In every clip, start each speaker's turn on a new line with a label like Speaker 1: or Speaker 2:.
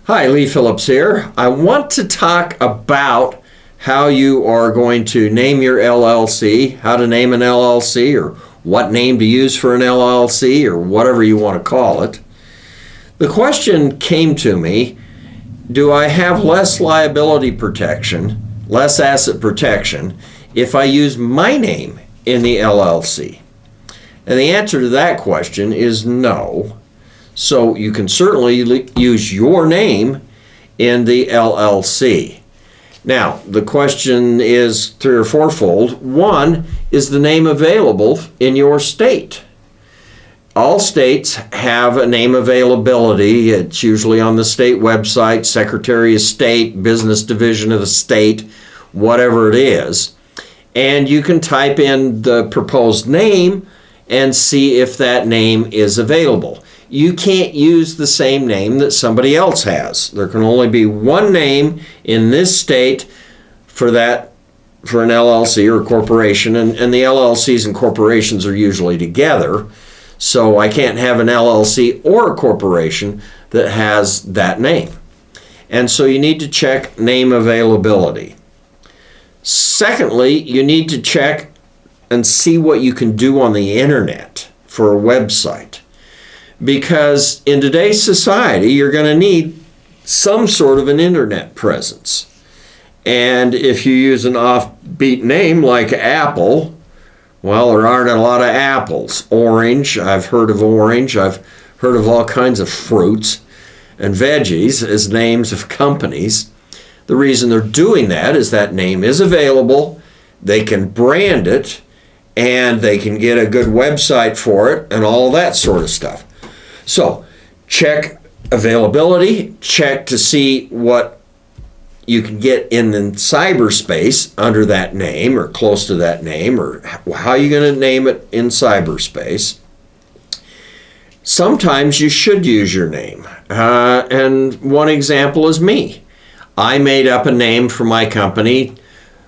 Speaker 1: Hi, Lee Phillips here. I want to talk about how you are going to name your LLC, how to name an LLC, or what name to use for an LLC, or whatever you want to call it. The question came to me, do I have less liability protection, less asset protection, if I use my name in the LLC? And the answer to that question is no. So you can certainly use your name in the LLC. Now, the question is three or fourfold. One, is the name available in your state? All states have a name availability. It's usually on the state website, Secretary of State, Business Division of the state, whatever it is. And you can type in the proposed name and see if that name is available. You can't use the same name that somebody else has. There can only be one name in this state for an LLC or a corporation, and the LLCs and corporations are usually together. So I can't have an LLC or a corporation that has that name. And so you need to check name availability. Secondly, you need to check and see what you can do on the internet for a website. Because in today's society, you're going to need some sort of an internet presence. And if you use an offbeat name like Apple, well, there aren't a lot of apples. Orange, I've heard of orange. I've heard of all kinds of fruits and veggies as names of companies. The reason they're doing that is that name is available, they can brand it, and they can get a good website for it and all that sort of stuff. So check availability, check to see what you can get in the cyberspace under that name or close to that name, or how you're going to name it in cyberspace. Sometimes you should use your name. And one example is me. I made up a name for my company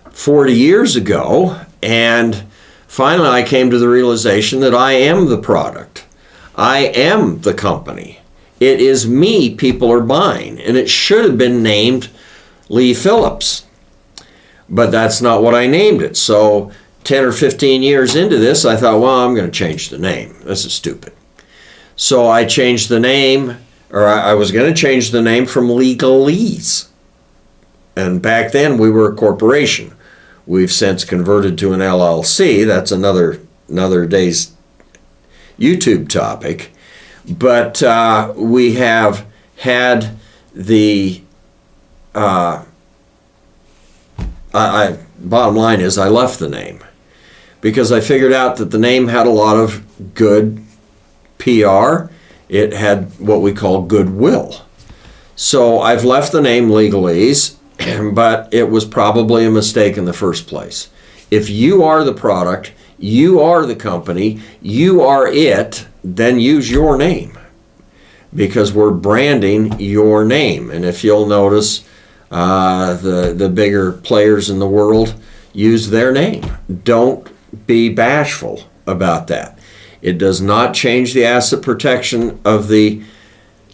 Speaker 1: 40 years ago, and finally I came to the realization that I am the product. I am the company. It is me people are buying, and it should have been named Lee Phillips. But that's not what I named it. So 10 or 15 years into this, I thought, well, I'm going to change the name. This is stupid. So I changed the name, or I was going to change the name from Legalese. And back then we were a corporation. We've since converted to an LLC. That's another day's YouTube topic. But we have had the bottom line is I left the name because I figured out that the name had a lot of good PR. It had what we call goodwill. So I've left the name Legalese, but it was probably a mistake in the first place. If you are the product, you are the company, you are it, then use your name, because we're branding your name. And if you'll notice, the bigger players in the world use their name. Don't be bashful about that. It does not change the asset protection of the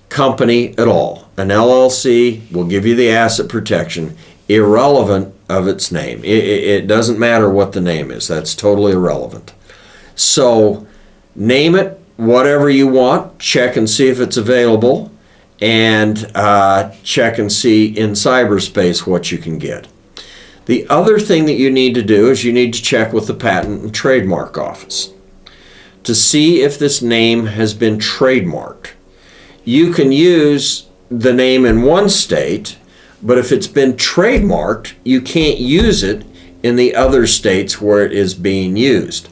Speaker 1: company at all. An LLC will give you the asset protection irrelevant of its name. It doesn't matter what the name is. That's totally irrelevant. So name it whatever you want. Check and see if it's available, and check and see in cyberspace what you can get. The other thing that you need to do is you need to check with the Patent and Trademark Office to see if this name has been trademarked. You can use the name in one state, but if it's been trademarked, you can't use it in the other states where it is being used.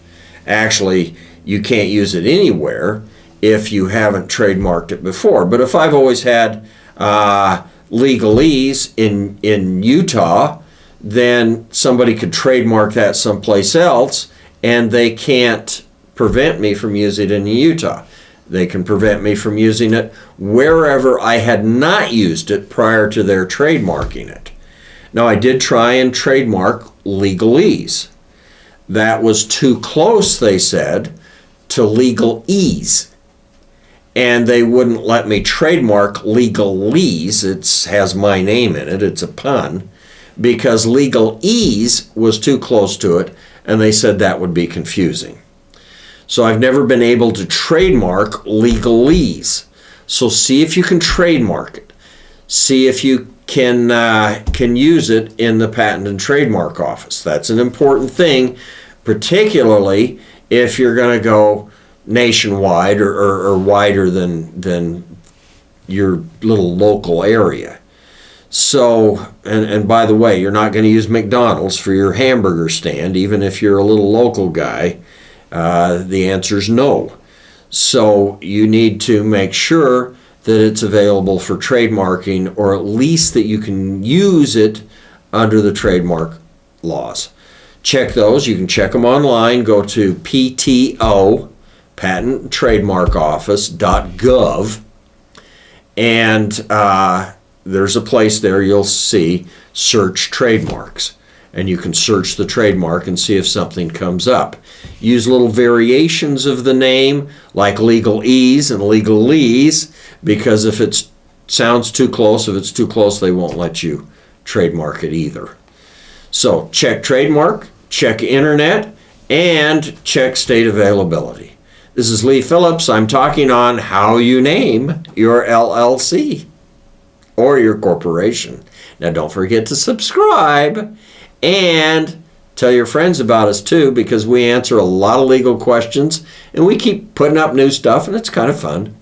Speaker 1: Actually, you can't use it anywhere if you haven't trademarked it before. But if I've always had Legalese in Utah, then somebody could trademark that someplace else, and they can't prevent me from using it in Utah. They can prevent me from using it wherever I had not used it prior to their trademarking it. Now, I did try and trademark Legalese. That was too close, they said, to Legalese. and they wouldn't let me trademark legalese. It has my name in it. It's a pun, because legalese was too close to it, and they said that would be confusing. So I've never been able to trademark legalese. So see if you can trademark it. See if you can use it in the Patent and Trademark Office. That's an important thing, particularly if you're going to go nationwide or wider than your little local area. So, and by the way, you're not going to use McDonald's for your hamburger stand, even if you're a little local guy. The answer is no. So you need to make sure that it's available for trademarking, or at least that you can use it under the trademark laws. Check those. You can check them online. Go to PTO, Patent and Trademark Office.gov, and there's a place there you'll see search trademarks. And you can search the trademark and see if something comes up. Use little variations of the name, like legalese and legalese, because if it sounds too close, if it's too close, they won't let you trademark it either. So check trademark, check internet, and check state availability. This is Lee Phillips. I'm talking on how you name your LLC or your corporation. Now don't forget to subscribe and tell your friends about us too, because we answer a lot of legal questions and we keep putting up new stuff and it's kind of fun.